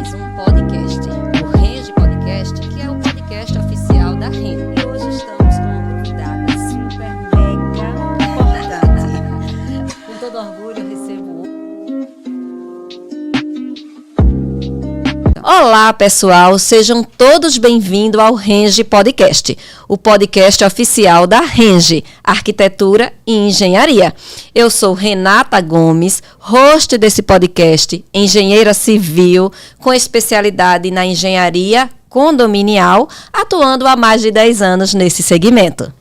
mais um podcast, o Renge Podcast, que é o podcast oficial da Rende. E hoje estamos com uma convidada super mega importante. Com todo orgulho eu recebo. Olá, pessoal, sejam todos bem-vindos ao Renge Podcast, o podcast oficial da Renge, Arquitetura e Engenharia. Eu sou Renata Gomes, host desse podcast, engenheira civil com especialidade na engenharia condominial, atuando há mais de 10 anos nesse segmento.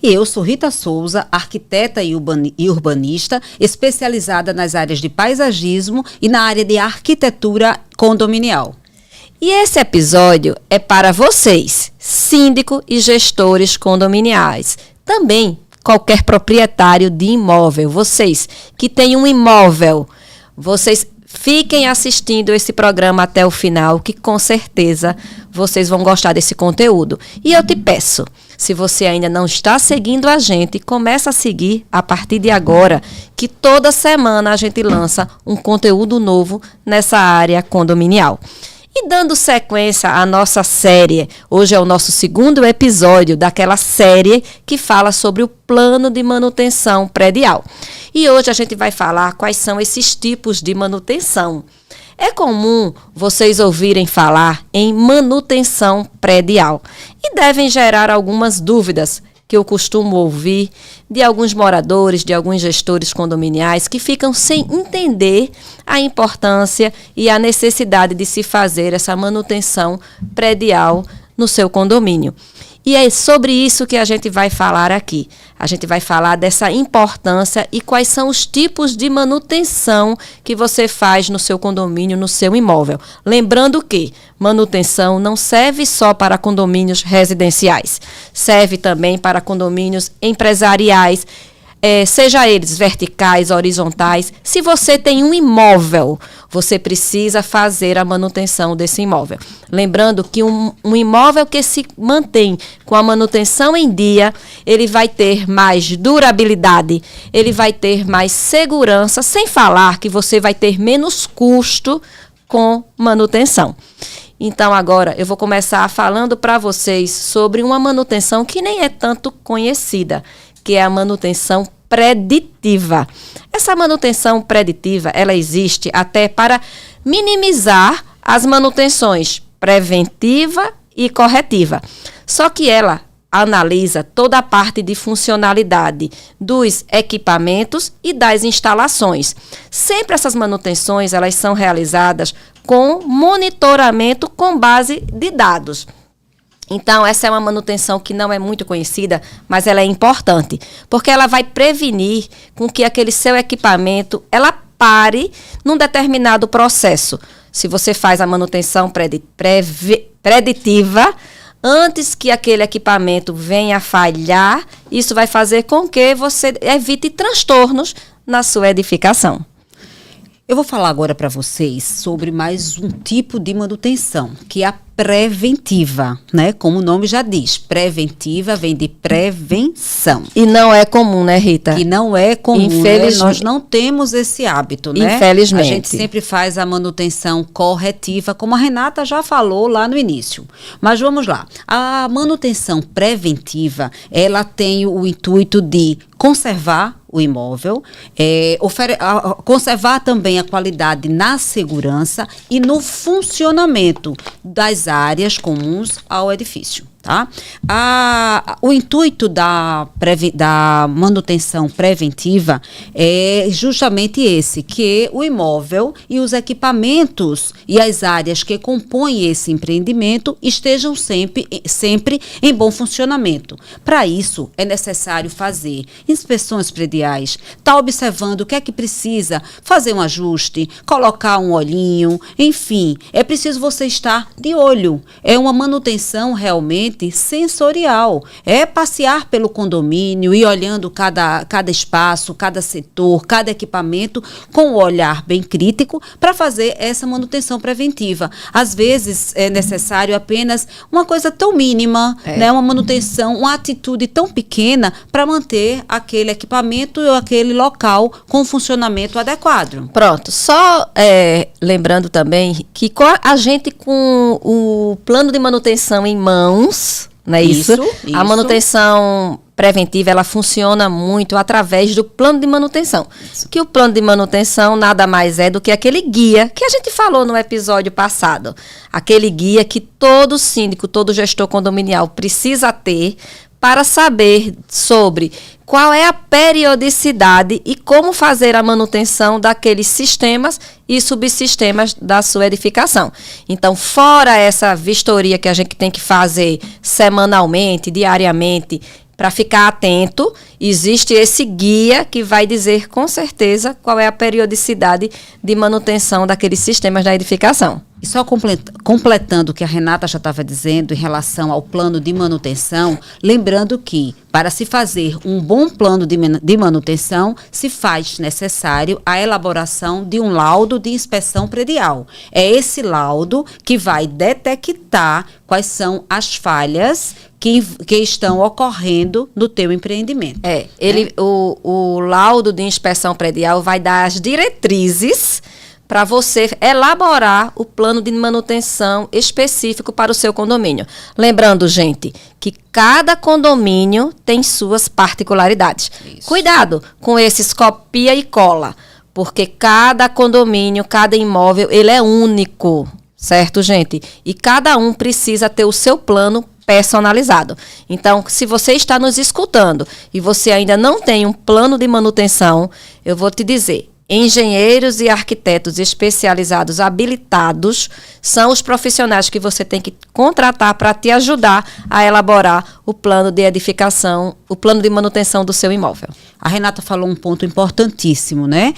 E eu sou Rita Souza, arquiteta e urbanista, especializada nas áreas de paisagismo e na área de arquitetura condominial. E esse episódio é para vocês, síndico e gestores condominiais. Também qualquer proprietário de imóvel. Vocês que têm um imóvel, vocês fiquem assistindo esse programa até o final, que com certeza vocês vão gostar desse conteúdo. E eu te peço, se você ainda não está seguindo a gente, começa a seguir a partir de agora, que toda semana a gente lança um conteúdo novo nessa área condominial. E dando sequência à nossa série, hoje é o nosso segundo episódio daquela série que fala sobre o plano de manutenção predial. E hoje a gente vai falar quais são esses tipos de manutenção. É comum vocês ouvirem falar em manutenção predial e devem gerar algumas dúvidas que eu costumo ouvir de alguns moradores, de alguns gestores condominiais que ficam sem entender a importância e a necessidade de se fazer essa manutenção predial no seu condomínio. E é sobre isso que a gente vai falar aqui. A gente vai falar dessa importância e quais são os tipos de manutenção que você faz no seu condomínio, no seu imóvel. Lembrando que manutenção não serve só para condomínios residenciais, serve também para condomínios empresariais, seja eles verticais, horizontais. Se você tem um imóvel, você precisa fazer a manutenção desse imóvel. Lembrando que um imóvel que se mantém com a manutenção em dia, ele vai ter mais durabilidade, ele vai ter mais segurança, sem falar que você vai ter menos custo com manutenção. Então, agora eu vou começar falando para vocês sobre uma manutenção que nem é tanto conhecida, que é a manutenção preditiva. Essa manutenção preditiva, ela existe até para minimizar as manutenções preventiva e corretiva. Só que ela analisa toda a parte de funcionalidade dos equipamentos e das instalações. Sempre essas manutenções, elas são realizadas com monitoramento com base de dados. Então, essa é uma manutenção que não é muito conhecida, mas ela é importante, porque ela vai prevenir com que aquele seu equipamento, ela pare num determinado processo. Se você faz a manutenção preditiva, antes que aquele equipamento venha a falhar, isso vai fazer com que você evite transtornos na sua edificação. Eu vou falar agora para vocês sobre mais um tipo de manutenção, que é a preventiva, né? Como o nome já diz, preventiva vem de prevenção. E não é comum, né, Rita? E não é comum, infelizmente. Né? Nós não temos esse hábito, né? Infelizmente. A gente sempre faz a manutenção corretiva, como a Renata já falou lá no início. Mas vamos lá. A manutenção preventiva, ela tem o intuito de conservar o imóvel, conservar também a qualidade na segurança e no funcionamento das áreas comuns ao edifício. Tá? O intuito da manutenção preventiva é justamente esse, que o imóvel e os equipamentos e as áreas que compõem esse empreendimento estejam sempre em bom funcionamento. Para isso, é necessário fazer inspeções prediais, estar observando o que é que precisa, fazer um ajuste, colocar um olhinho, enfim, é preciso você estar de olho. É uma manutenção realmente puramente sensorial. É passear pelo condomínio e olhando cada espaço, cada setor, cada equipamento com um olhar bem crítico para fazer essa manutenção preventiva. Às vezes é necessário apenas uma coisa tão mínima, né, uma manutenção, uma atitude tão pequena para manter aquele equipamento ou aquele local com funcionamento adequado. Pronto, só lembrando também que a gente com o plano de manutenção em mãos, não é isso? A manutenção preventiva, ela funciona muito através do plano de manutenção. Isso. Que o plano de manutenção nada mais é do que aquele guia que a gente falou no episódio passado. Aquele guia que todo síndico, todo gestor condominial precisa ter para saber sobre qual é a periodicidade e como fazer a manutenção daqueles sistemas e subsistemas da sua edificação. Então, fora essa vistoria que a gente tem que fazer semanalmente, diariamente, para ficar atento, existe esse guia que vai dizer com certeza qual é a periodicidade de manutenção daqueles sistemas da edificação. E só completando o que a Renata já estava dizendo em relação ao plano de manutenção, lembrando que para se fazer um bom plano de manutenção, se faz necessário a elaboração de um laudo de inspeção predial. É esse laudo que vai detectar quais são as falhas que estão ocorrendo no teu empreendimento. O laudo de inspeção predial vai dar as diretrizes para você elaborar o plano de manutenção específico para o seu condomínio. Lembrando, gente, que cada condomínio tem suas particularidades. Isso. Cuidado com esses copia e cola, porque cada condomínio, cada imóvel, ele é único, certo, gente? E cada um precisa ter o seu plano personalizado. Então, se você está nos escutando e você ainda não tem um plano de manutenção, eu vou te dizer, engenheiros e arquitetos especializados habilitados são os profissionais que você tem que contratar para te ajudar a elaborar o plano de edificação, o plano de manutenção do seu imóvel. A Renata falou um ponto importantíssimo, né?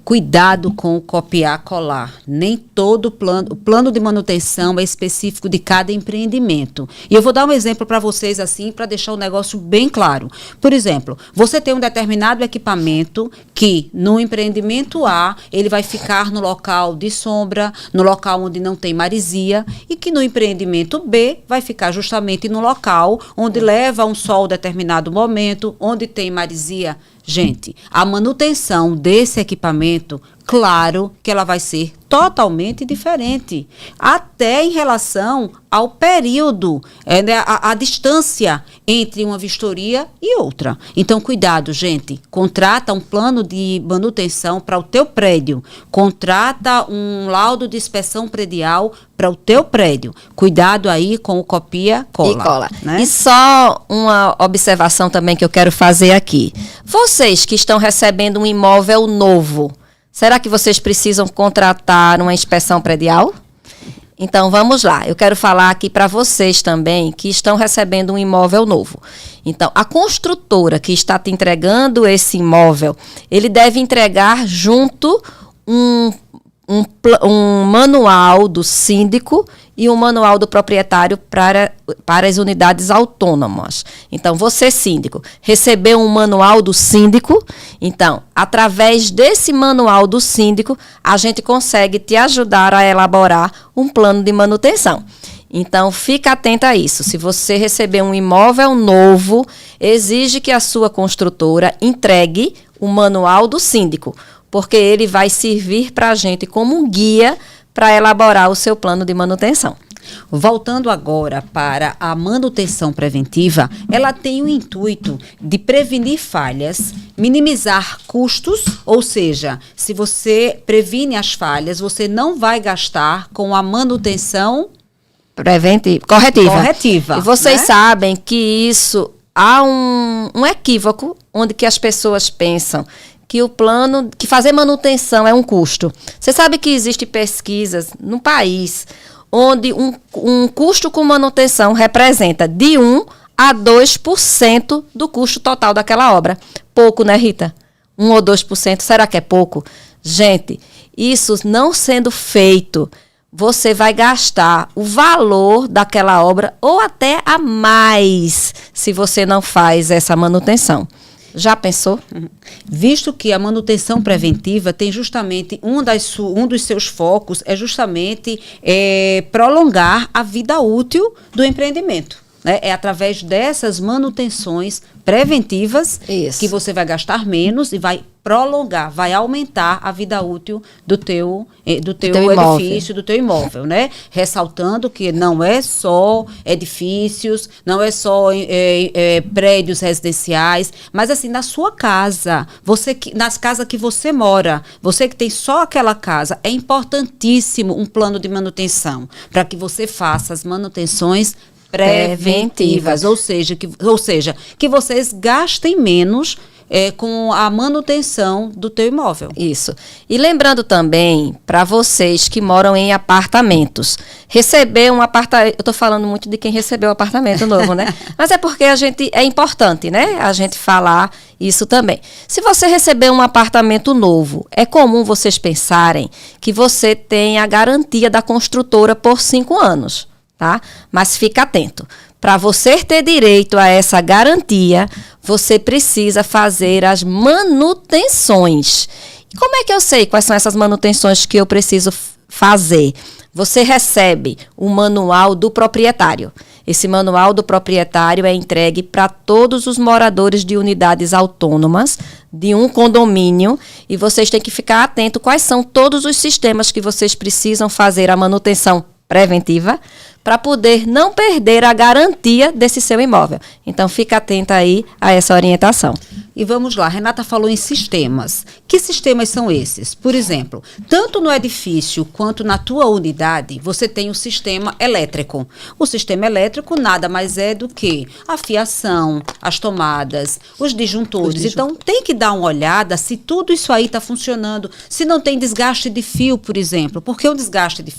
Cuidado com o copiar-colar. Nem todo o plano de manutenção é específico de cada empreendimento. E eu vou dar um exemplo para vocês assim, para deixar o negócio bem claro. Por exemplo, você tem um determinado equipamento que no empreendimento A, ele vai ficar no local de sombra, no local onde não tem maresia, e que no empreendimento B vai ficar justamente no local onde leva um sol determinado momento, onde tem maresia. Gente, a manutenção desse equipamento, claro que ela vai ser totalmente diferente, até em relação ao período, a distância entre uma vistoria e outra. Então, cuidado, gente, contrata um plano de manutenção para o teu prédio, contrata um laudo de inspeção predial para o teu prédio. Cuidado aí com o copia-cola. Né? E só uma observação também que eu quero fazer aqui. Vocês que estão recebendo um imóvel novo, será que vocês precisam contratar uma inspeção predial? Então, vamos lá. Eu quero falar aqui para vocês também que estão recebendo um imóvel novo. Então, a construtora que está te entregando esse imóvel, ele deve entregar junto um manual do síndico e um manual do proprietário para as unidades autônomas. Então, você, síndico, recebeu um manual do síndico. Então, através desse manual do síndico, a gente consegue te ajudar a elaborar um plano de manutenção. Então, fica atenta a isso. Se você receber um imóvel novo, exige que a sua construtora entregue o manual do síndico, porque ele vai servir para a gente como um guia para elaborar o seu plano de manutenção. Voltando agora para a manutenção preventiva, ela tem o intuito de prevenir falhas, minimizar custos, ou seja, se você previne as falhas, você não vai gastar com a manutenção corretiva. E vocês sabem que isso há um equívoco onde que as pessoas pensam que fazer manutenção é um custo. Você sabe que existem pesquisas no país onde um custo com manutenção representa de 1 a 2% do custo total daquela obra. Pouco, né, Rita? 1 ou 2%, será que é pouco? Gente, isso não sendo feito, você vai gastar o valor daquela obra ou até a mais se você não faz essa manutenção. Já pensou? Visto que a manutenção preventiva tem justamente um dos seus focos é justamente prolongar a vida útil do empreendimento. Né? É através dessas manutenções preventivas que você vai gastar menos e vai prolongar, vai aumentar a vida útil do teu edifício, do teu imóvel, né? Ressaltando que não é só edifícios, não é só prédios residenciais, mas assim, na sua casa, nas casas que você mora, você que tem só aquela casa, é importantíssimo um plano de manutenção, para que você faça as manutenções preventivas, ou seja, que vocês gastem menos com a manutenção do teu imóvel. Isso. E lembrando também, para vocês que moram em apartamentos, receber um apartamento, eu estou falando muito de quem recebeu o apartamento novo, né? Mas é porque é importante, né? A gente falar isso também. Se você receber um apartamento novo, é comum vocês pensarem que você tem a garantia da construtora por 5 anos, tá? Mas fica atento. Para você ter direito a essa garantia, você precisa fazer as manutenções. E como é que eu sei quais são essas manutenções que eu preciso fazer? Você recebe o manual do proprietário. Esse manual do proprietário é entregue para todos os moradores de unidades autônomas de um condomínio e vocês têm que ficar atentos quais são todos os sistemas que vocês precisam fazer a manutenção preventiva para poder não perder a garantia desse seu imóvel. Então, fica atenta aí a essa orientação. E vamos lá, Renata falou em sistemas. Que sistemas são esses? Por exemplo, tanto no edifício quanto na tua unidade, você tem o sistema elétrico. O sistema elétrico nada mais é do que a fiação, as tomadas, os disjuntores. Então, tem que dar uma olhada se tudo isso aí está funcionando. Se não tem desgaste de fio, por exemplo. Porque o desgaste de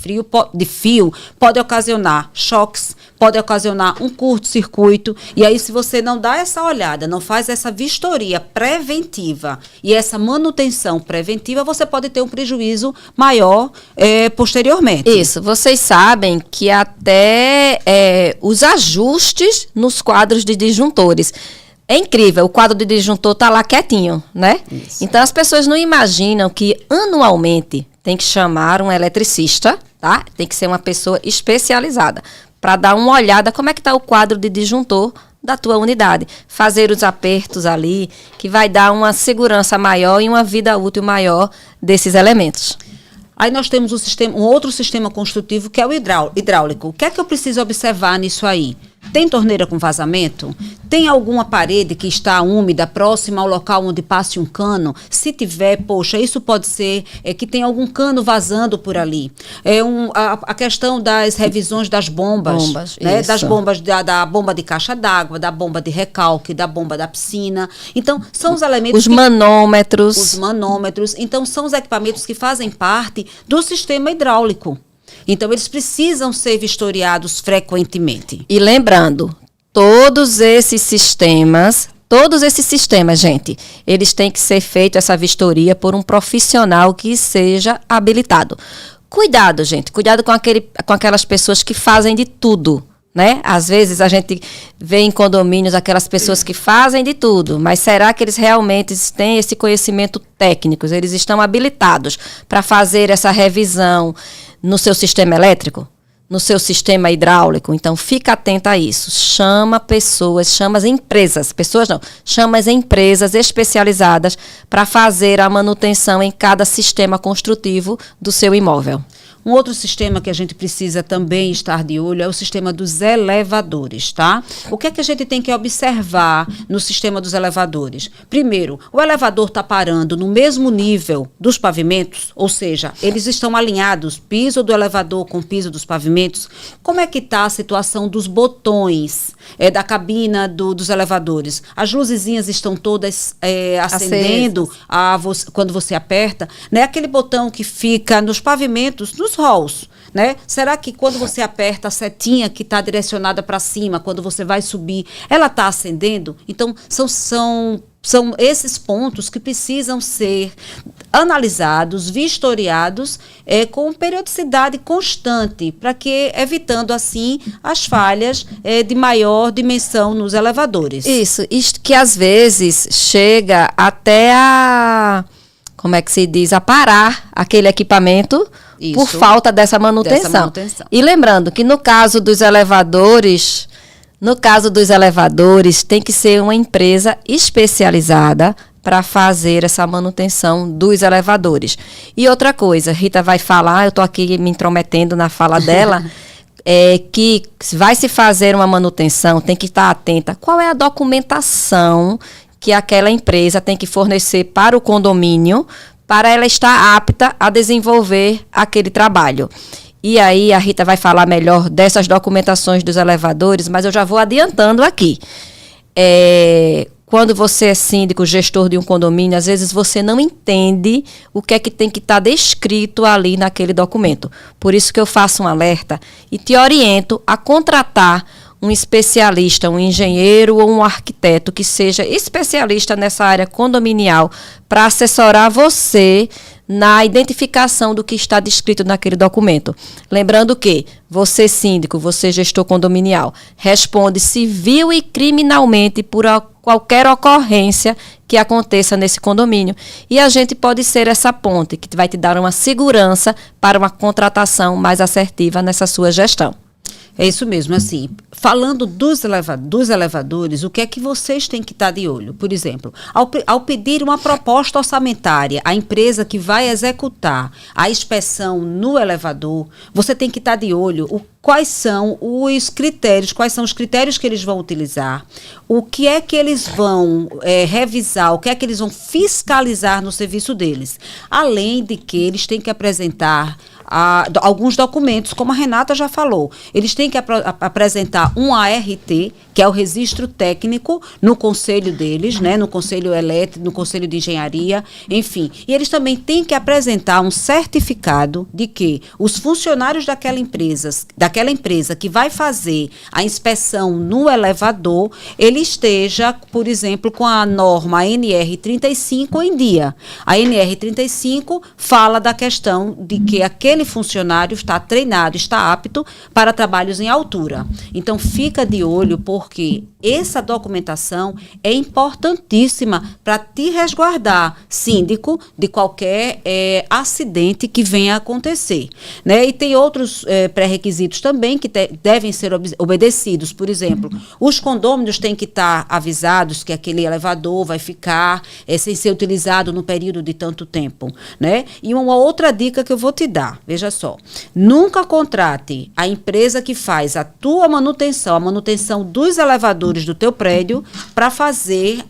fio pode ocasionar choques, pode ocasionar um curto-circuito. E aí, se você não dá essa olhada, não faz essa vistoria preventiva e essa manutenção preventiva, você pode ter um prejuízo maior posteriormente. Isso, vocês sabem que até os ajustes nos quadros de disjuntores. É incrível, o quadro de disjuntor está lá quietinho, né? Isso. Então, as pessoas não imaginam que anualmente tem que chamar um eletricista, tá? Tem que ser uma pessoa especializada para dar uma olhada como é que está o quadro de disjuntor da tua unidade. Fazer os apertos ali, que vai dar uma segurança maior e uma vida útil maior desses elementos. Aí nós temos um outro sistema construtivo que é o hidráulico. O que é que eu preciso observar nisso aí? Tem torneira com vazamento? Tem alguma parede que está úmida, próxima ao local onde passe um cano? Se tiver, poxa, isso pode ser que tem algum cano vazando por ali. A questão das revisões das bombas, né? Das bombas, da bomba de caixa d'água, da bomba de recalque, da bomba da piscina. Então, são os elementos... Os manômetros. Os manômetros. Então, são os equipamentos que fazem parte do sistema hidráulico. Então, eles precisam ser vistoriados frequentemente. E lembrando, todos esses sistemas, gente, eles têm que ser feito essa vistoria por um profissional que seja habilitado. Cuidado, gente, cuidado com aquelas pessoas que fazem de tudo, né? Às vezes a gente vê em condomínios aquelas pessoas que fazem de tudo, mas será que eles realmente têm esse conhecimento técnico? Eles estão habilitados para fazer essa revisão no seu sistema elétrico, no seu sistema hidráulico? Então, fica atenta a isso. Chama as empresas especializadas para fazer a manutenção em cada sistema construtivo do seu imóvel. Um outro sistema que a gente precisa também estar de olho é o sistema dos elevadores, tá? O que é que a gente tem que observar no sistema dos elevadores? Primeiro, o elevador está parando no mesmo nível dos pavimentos, ou seja, eles estão alinhados, piso do elevador com piso dos pavimentos. Como é que está a situação dos botões da cabina dos elevadores? As luzezinhas estão todas acendendo quando você aperta, né? Aquele botão que fica nos pavimentos, nos halls, né? Será que quando você aperta a setinha que está direcionada para cima, quando você vai subir, ela está acendendo? Então, são são esses pontos que precisam ser analisados, vistoriados com periodicidade constante, para que, evitando assim as falhas de maior dimensão nos elevadores. Isso que às vezes chega até como é que se diz, a parar aquele equipamento por falta dessa manutenção. E lembrando que no caso dos elevadores, tem que ser uma empresa especializada para fazer essa manutenção dos elevadores. E outra coisa, Rita vai falar, eu estou aqui me intrometendo na fala dela, que vai se fazer uma manutenção, tem que estar atenta. Qual é a documentação que aquela empresa tem que fornecer para o condomínio para ela estar apta a desenvolver aquele trabalho? E aí a Rita vai falar melhor dessas documentações dos elevadores, mas eu já vou adiantando aqui. Quando você é síndico, gestor de um condomínio, às vezes você não entende o que é que tem que estar descrito ali naquele documento. Por isso que eu faço um alerta e te oriento a contratar um especialista, um engenheiro ou um arquiteto que seja especialista nessa área condominial para assessorar você na identificação do que está descrito naquele documento. Lembrando que você síndico, você gestor condominial, responde civil e criminalmente por qualquer ocorrência que aconteça nesse condomínio. E a gente pode ser essa ponte que vai te dar uma segurança para uma contratação mais assertiva nessa sua gestão. É isso mesmo, assim, falando dos elevadores, o que é que vocês têm que estar de olho? Por exemplo, ao pedir uma proposta orçamentária à empresa que vai executar a inspeção no elevador, você tem que estar de olho quais são os critérios que eles vão utilizar, o que é que eles vão revisar, o que é que eles vão fiscalizar no serviço deles. Além de que eles têm que apresentar alguns documentos, como a Renata já falou. Eles têm que apresentar um ART, que é o registro técnico, no conselho deles, né, no conselho elétrico, no conselho de engenharia, enfim. E eles também têm que apresentar um certificado de que os funcionários daquela empresa que vai fazer a inspeção no elevador, ele esteja, por exemplo, com a norma NR35 em dia. A NR35 fala da questão de que aquele funcionário está treinado, está apto para trabalhos em altura. Então, fica de olho, porque essa documentação é importantíssima para te resguardar, síndico, de qualquer acidente que venha a acontecer, né? E tem outros pré-requisitos também que devem ser obedecidos. Por exemplo, os condôminos têm que estar avisados que aquele elevador vai ficar sem ser utilizado no período de tanto tempo, né? E uma outra dica que eu vou te dar, veja só, nunca contrate a empresa que faz a tua manutenção, a manutenção dos elevadores do teu prédio, para fazer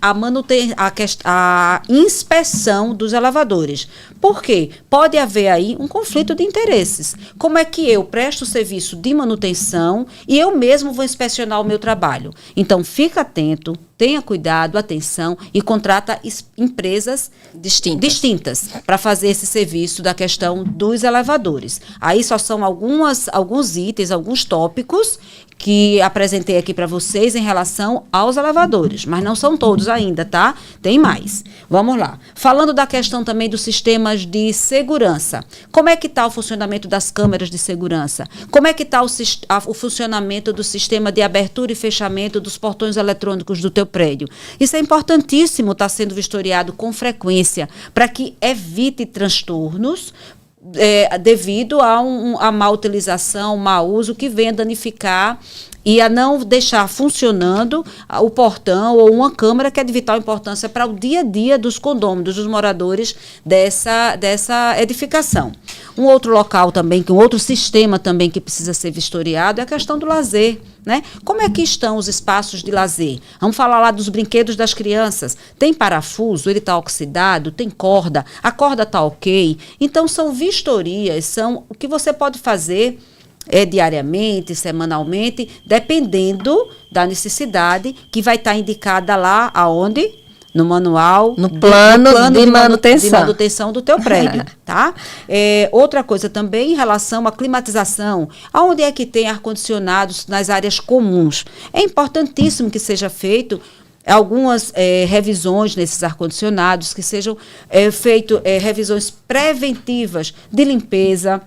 a inspeção dos elevadores. Por quê? Pode haver aí um conflito de interesses. Como é que eu presto serviço de manutenção e eu mesmo vou inspecionar o meu trabalho? Então, fica atento, tenha cuidado, atenção e contrata empresas distintas para fazer esse serviço da questão dos elevadores. Aí só são alguns itens, alguns tópicos que apresentei aqui para vocês em relação aos elevadores, mas não são todos ainda, tá? Tem mais. Vamos lá. Falando da questão também dos sistemas de segurança. Como é que está o funcionamento das câmeras de segurança? Como é que está o funcionamento do sistema de abertura e fechamento dos portões eletrônicos do teu prédio? Isso é importantíssimo, está sendo vistoriado com frequência para que evite transtornos devido a má utilização, mau uso, que venha danificar e a não deixar funcionando o portão ou uma câmera que é de vital importância para o dia a dia dos condôminos, dos moradores dessa edificação. Um outro local também, um outro sistema também que precisa ser vistoriado é a questão do lazer, né? Como é que estão os espaços de lazer? Vamos falar lá dos brinquedos das crianças. Tem parafuso, ele está oxidado, tem corda, a corda está ok. Então, são vistorias, são o que você pode fazer diariamente, semanalmente, dependendo da necessidade que vai estar indicada lá aonde? No manual, no plano de manutenção do teu prédio, tá? Outra coisa também em relação à climatização, aonde é que tem ar-condicionados nas áreas comuns. É importantíssimo que seja feito algumas revisões nesses ar-condicionados, que sejam feitas revisões preventivas de limpeza.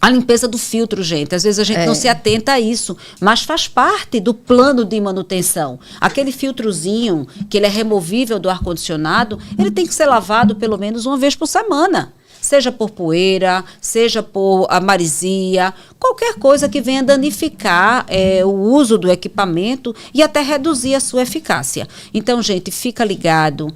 A limpeza do filtro, gente, às vezes a gente não se atenta a isso, mas faz parte do plano de manutenção. Aquele filtrozinho, que ele é removível do ar-condicionado, ele tem que ser lavado pelo menos uma vez por semana. Seja por poeira, seja por marisia, qualquer coisa que venha danificar o uso do equipamento e até reduzir a sua eficácia. Então, gente, fica ligado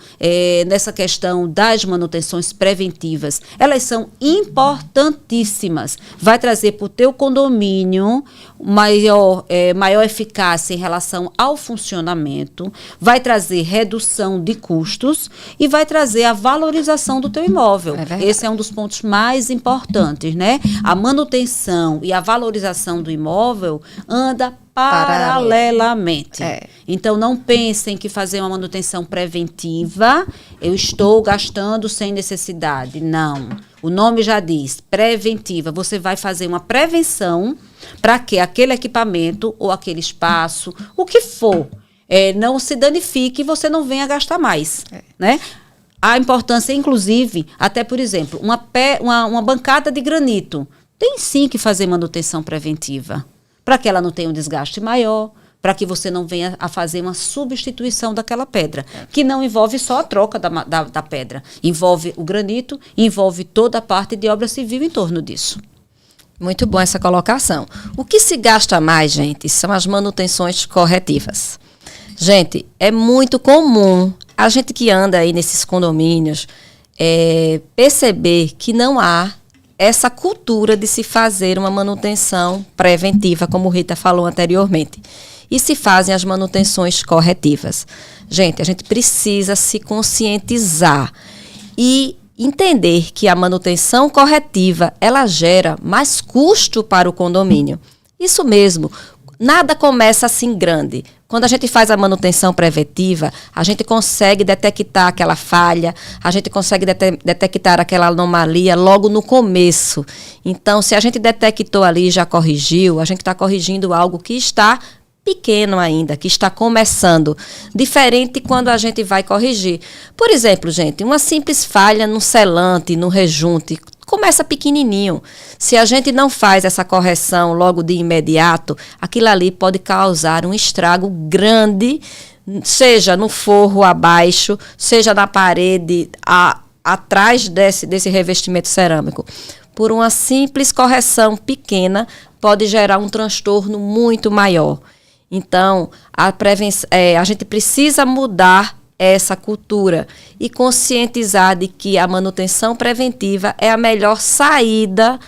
nessa questão das manutenções preventivas. Elas são importantíssimas. Vai trazer para o teu condomínio maior eficácia em relação ao funcionamento, vai trazer redução de custos e vai trazer a valorização do teu imóvel. Esse é um dos pontos mais importantes, né? A manutenção e a valorização do imóvel anda paralelamente. Então, não pensem que fazer uma manutenção preventiva, eu estou gastando sem necessidade. Não. O nome já diz, preventiva. Você vai fazer uma prevenção para que aquele equipamento ou aquele espaço, o que for, não se danifique e você não venha gastar mais, né? A importância, inclusive, até, por exemplo, uma bancada de granito. Tem sim que fazer manutenção preventiva, para que ela não tenha um desgaste maior, para que você não venha a fazer uma substituição daquela pedra, que não envolve só a troca da pedra. Envolve o granito, envolve toda a parte de obra civil em torno disso. Muito bom essa colocação. O que se gasta mais, gente, são as manutenções corretivas. Gente, é muito comum a gente que anda aí nesses condomínios perceber que não há essa cultura de se fazer uma manutenção preventiva, como Rita falou anteriormente. E se fazem as manutenções corretivas. Gente, a gente precisa se conscientizar e entender que a manutenção corretiva, ela gera mais custo para o condomínio. Isso mesmo, nada começa assim grande. Quando a gente faz a manutenção preventiva, a gente consegue detectar aquela falha, a gente consegue detectar aquela anomalia logo no começo. Então, se a gente detectou ali e já corrigiu, a gente está corrigindo algo que está pequeno ainda, que está começando, diferente quando a gente vai corrigir. Por exemplo, gente, uma simples falha no selante, no rejunte, começa pequenininho. Se a gente não faz essa correção logo de imediato, aquilo ali pode causar um estrago grande, seja no forro abaixo, seja na parede atrás desse revestimento cerâmico. Por uma simples correção pequena, pode gerar um transtorno muito maior. Então, a gente precisa mudar essa cultura e conscientizar de que a manutenção preventiva é a melhor saída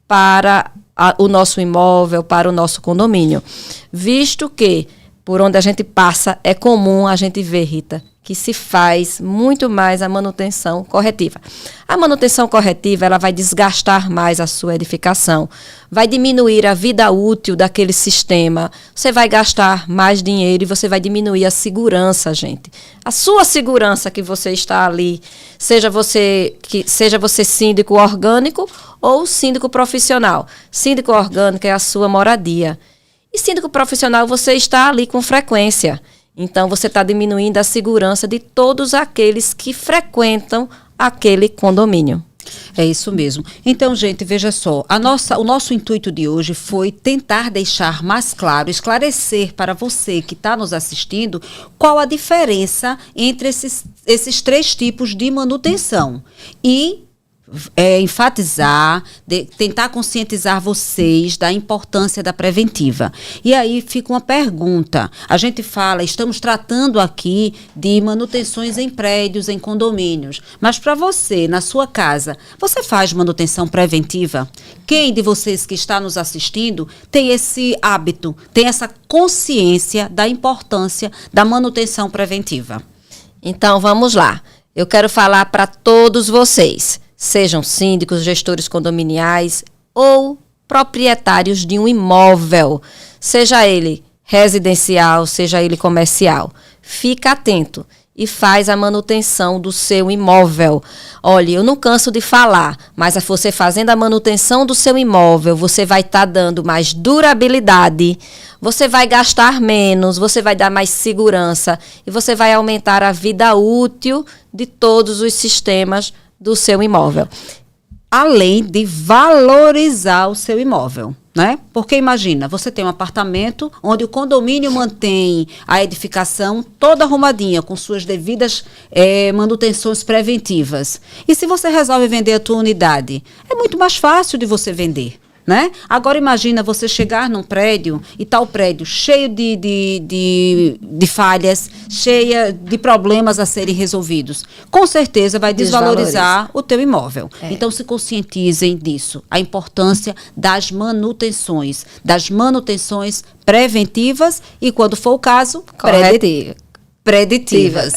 para o nosso imóvel, para o nosso condomínio. Visto que, por onde a gente passa, é comum a gente ver, Rita, que se faz muito mais a manutenção corretiva. A manutenção corretiva, ela vai desgastar mais a sua edificação, vai diminuir a vida útil daquele sistema, você vai gastar mais dinheiro e você vai diminuir a segurança, gente. A sua segurança que você está ali, seja você síndico orgânico ou síndico profissional. Síndico orgânico é a sua moradia. E síndico profissional, você está ali com frequência. Então, você está diminuindo a segurança de todos aqueles que frequentam aquele condomínio. É isso mesmo. Então, gente, veja só, o nosso intuito de hoje foi tentar deixar mais claro, esclarecer para você que está nos assistindo, qual a diferença entre esses três tipos de manutenção. E enfatizar, tentar conscientizar vocês da importância da preventiva. E aí fica uma pergunta. A gente fala, estamos tratando aqui de manutenções em prédios, em condomínios. Mas para você, na sua casa, você faz manutenção preventiva? Quem de vocês que está nos assistindo tem esse hábito, tem essa consciência da importância da manutenção preventiva? Então, vamos lá. Eu quero falar para todos vocês. Sejam síndicos, gestores condominiais ou proprietários de um imóvel, seja ele residencial, seja ele comercial. Fica atento e faz a manutenção do seu imóvel. Olha, eu não canso de falar, mas você fazendo a manutenção do seu imóvel, você vai estar dando mais durabilidade, você vai gastar menos, você vai dar mais segurança e você vai aumentar a vida útil de todos os sistemas do seu imóvel. Além de valorizar o seu imóvel, né? Porque imagina, você tem um apartamento onde o condomínio mantém a edificação toda arrumadinha, com suas devidas manutenções preventivas. E se você resolve vender a tua unidade, é muito mais fácil de você vender, né? Agora imagina você chegar num prédio e tá o prédio cheio de falhas, cheia de problemas a serem resolvidos. Com certeza vai desvalorizar o teu imóvel. Então se conscientizem disso, a importância das manutenções preventivas e, quando for o caso, preditivas.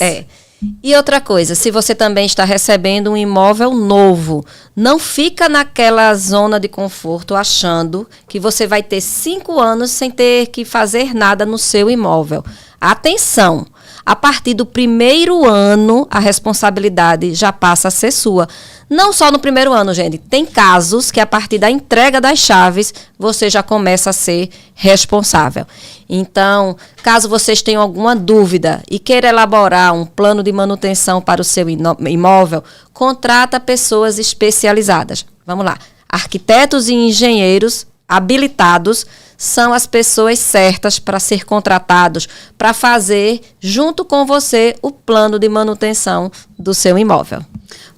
E outra coisa, se você também está recebendo um imóvel novo, não fica naquela zona de conforto achando que você vai ter 5 anos sem ter que fazer nada no seu imóvel. Atenção! A partir do primeiro ano, a responsabilidade já passa a ser sua. Não só no primeiro ano, gente. Tem casos que, a partir da entrega das chaves, você já começa a ser responsável. Então, caso vocês tenham alguma dúvida e queiram elaborar um plano de manutenção para o seu imóvel, contrata pessoas especializadas. Vamos lá. Arquitetos e engenheiros habilitados são as pessoas certas para ser contratados, para fazer, junto com você, o plano de manutenção do seu imóvel.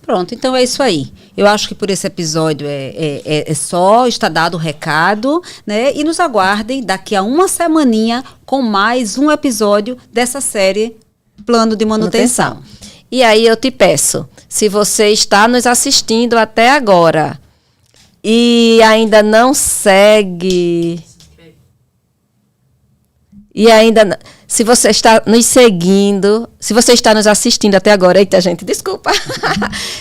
Pronto, então é isso aí. Eu acho que por esse episódio é só, está dado o recado, né? E nos aguardem daqui a uma semaninha com mais um episódio dessa série Plano de Manutenção. E aí eu te peço, se você está nos assistindo até agora e ainda não segue... E ainda, se você está nos seguindo, se você está nos assistindo até agora, eita gente, desculpa.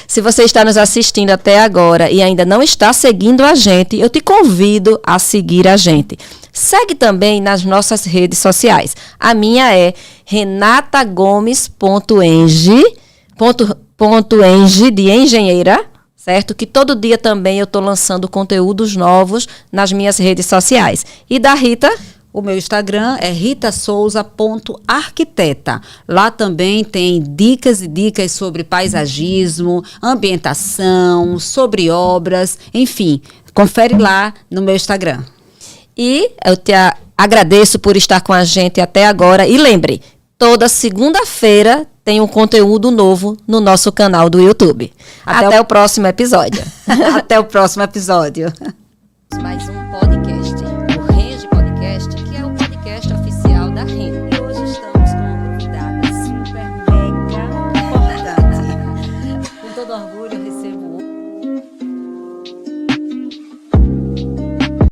Se você está nos assistindo até agora e ainda não está seguindo a gente, eu te convido a seguir a gente. Segue também nas nossas redes sociais. A minha é renatagomes.eng de engenheira, certo? Que todo dia também eu estou lançando conteúdos novos nas minhas redes sociais. E da Rita... O meu Instagram é ritasouza.arquiteta. Lá também tem dicas e dicas sobre paisagismo, ambientação, sobre obras, enfim. Confere lá no meu Instagram. E eu te agradeço por estar com a gente até agora. E lembre, toda segunda-feira tem um conteúdo novo no nosso canal do YouTube. Até o próximo episódio. Até o próximo episódio. Mais um podcast. Que é o podcast oficial da REN.